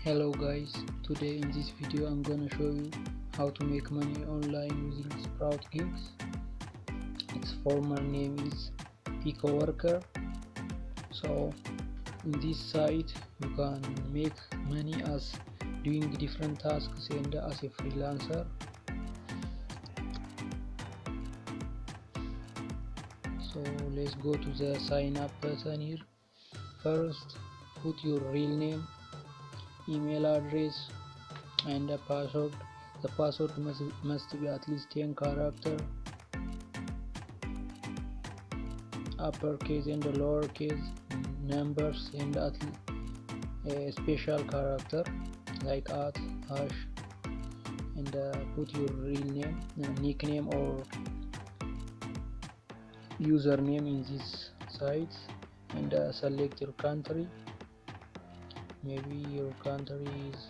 Hello guys, today in this video I'm gonna show you how to make money online using Sprout Gigs. Its former name is Pico Worker. So in this site you can make money as doing different tasks and as a freelancer. So let's go to the sign up button here. First put your real name, email address and a password. The password must be at least 10 characters, uppercase and lowercase numbers, and at a special character like @ hash, and put your real name, nickname or username in this site, and select your country. Maybe your country is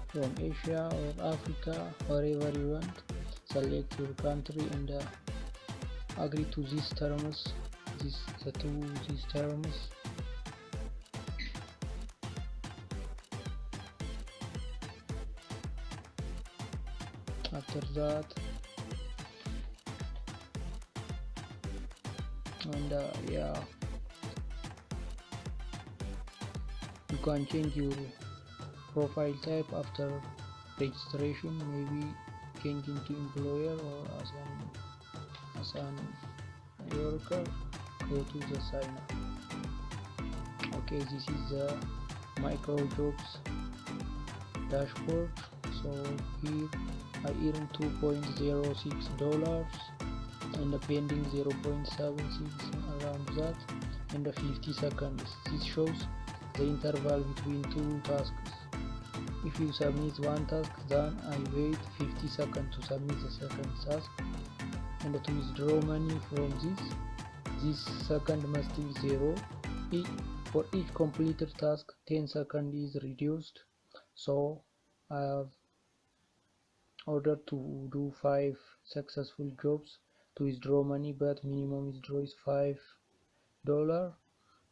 from Asia or Africa, wherever you want. Select your country and agree to these terms, these terms. After that, and you can change your profile type after registration, maybe changing to employer or as an worker. Go to the sign up. Okay, this is the microjobs dashboard. So here I earn $2.06 and the pending 0.76, around that, and the 50 seconds. This shows the interval between two tasks. If you submit one task, then I wait 50 seconds to submit the second task, and to withdraw money from this second must be 0. For each completed task, 10 seconds is reduced. So I have ordered to do 5 successful jobs to withdraw money, but minimum withdraw is $5.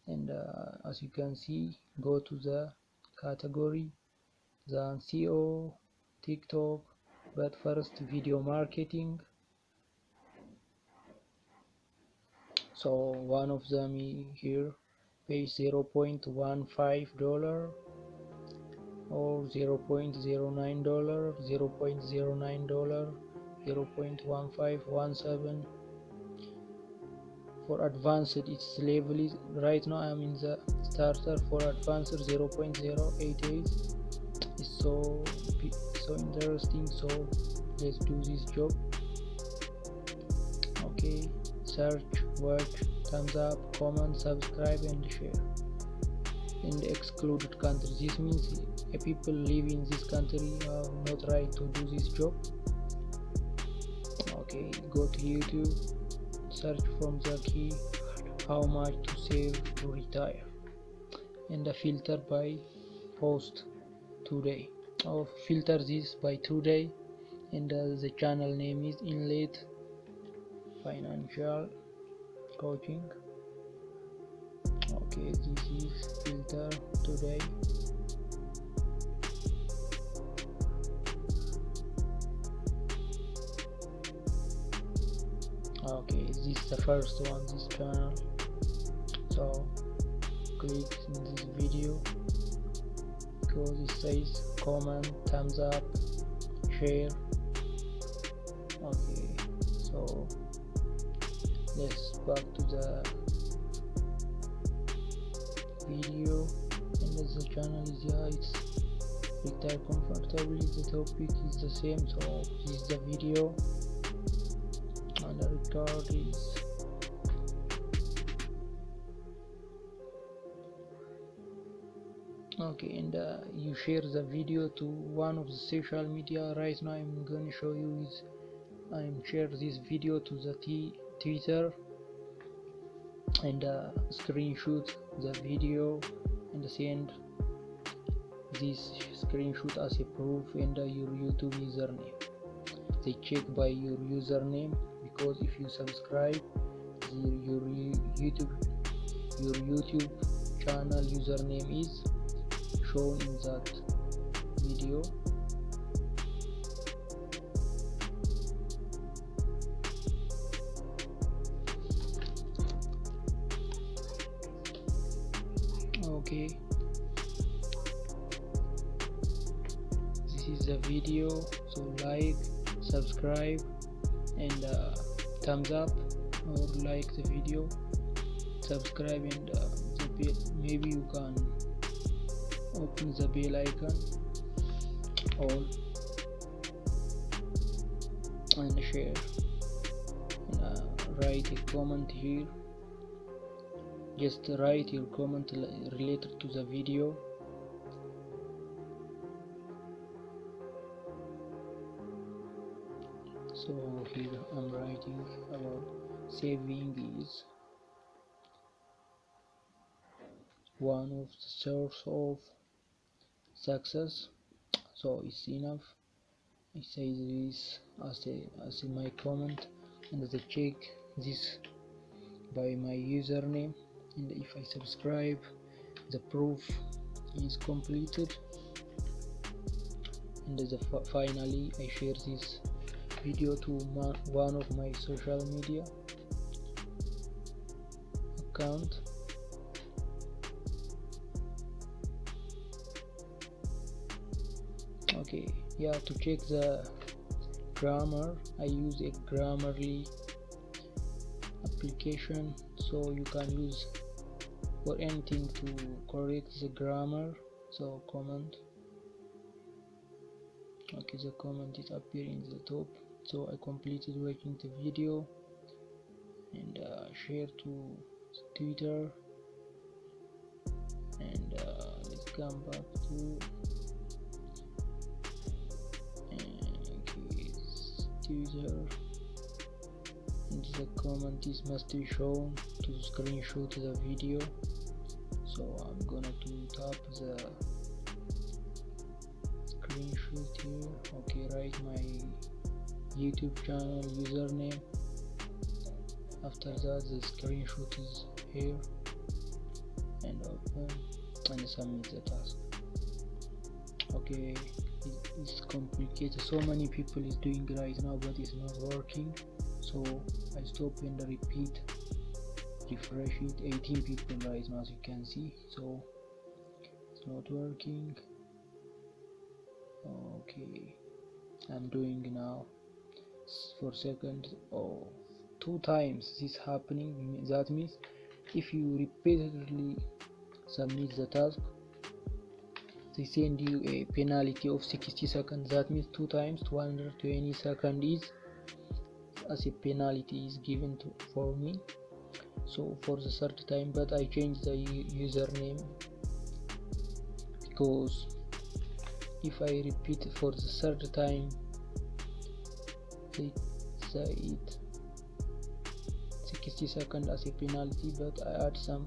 And as you can see, go to the category, then SEO, TikTok, but first video marketing. So one of them here pays $0.15 or $0.09, $0.09, $0.1517. For advanced, its level is, right now I'm in the starter. For advanced, 0.088 is so interesting. So let's do this job. Okay, search, watch, thumbs up, comment, subscribe and share. In the excluded country, this means people live in this country have not right to do this job. Okay, go to YouTube, search from the key how much to save to retire, and filter by post today, or filter this by today, and the channel name is Inlet Financial Coaching. Okay, this is filter today. Okay, this is the first one, this channel. So click in this video because it says comment, thumbs up, share. Okay, so let's back to the video, and as the channel is it's retire comfortably, the topic is the same. So this is the video and the record is okay, and you share the video to one of the social media. Right now I'm gonna show you is I'm share this video to the Twitter, and screenshot the video and send this screenshot as a proof, and your YouTube username. They check by your username, because if you subscribe YouTube channel username is shown in that video. Okay, this is the video, so like, subscribe, and thumbs up, or like the video, subscribe, and the bell. Maybe you can open the bell icon on and share, and write a comment here. Just write your comment related to the video. So here I'm writing about saving is one of the source of success, so it's enough. I say this as my comment, and I check this by my username, and if I subscribe, the proof is completed. And finally I share this video to one of my social media account. Okay, yeah, to check the grammar I use a Grammarly application, so you can use for anything to correct the grammar. So comment, okay, the comment is appearing in the top. So I completed watching the video, and share to Twitter, and let's come back to Twitter, and the comment is must be shown to screenshot the video. So I'm gonna tap the screenshot here. Okay, write my YouTube channel username. After that, the screenshot is here, and open and submit the task. Okay, it's complicated. So many people is doing right now, but it's not working. So I stop and repeat, refresh it. 18 people right now, as you can see. So it's not working. Okay, I'm doing now for seconds. Oh, 2 times this happening. That means if you repeatedly submit the task, they send you a penalty of 60 seconds. That means 2 times 220 seconds is as a penalty is given for me. So for the third time, but I changed the username, because if I repeat for the third time, they say it 60 seconds as a penalty, but I add some,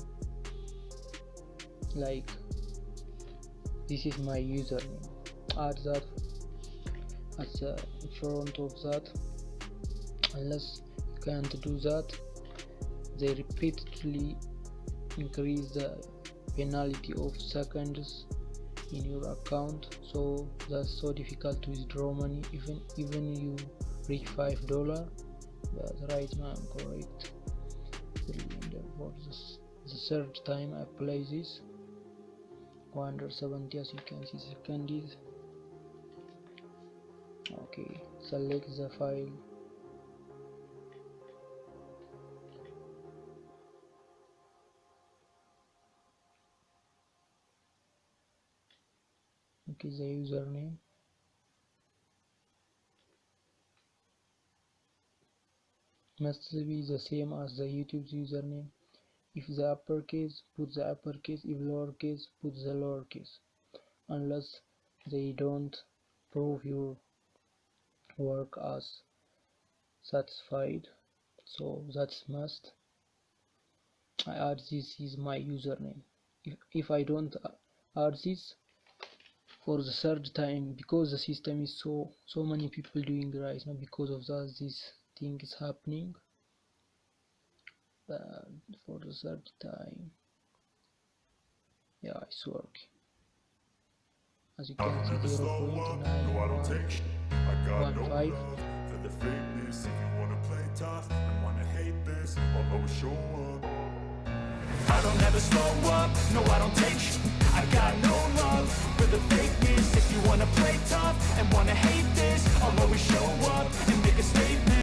like, this is my username, add that as in front of that. Unless you can't do that, they repeatedly increase the penalty of seconds in your account, so that's so difficult to withdraw money, even you reach $5. But right now I'm correct. For the third time I play this 170, as you can see, second is okay. Select the file, okay, the username, must be the same as the YouTube's username. If the uppercase, put the uppercase. If lowercase, put the lowercase, unless they don't prove your work as satisfied. So that's must. I add this is my username. If I don't add this for the third time, because the system is so many people doing right now, because of that this thing is happening. for the third time. Yeah, it's working. As you can see, 0.9115. For the fakeness, if you wanna play tough and wanna hate this, I'll always show up. I don't ever slow up, no I don't take sh**. I got no love for the fakeness. If you wanna play tough and wanna hate this, I'll always show up and make a statement.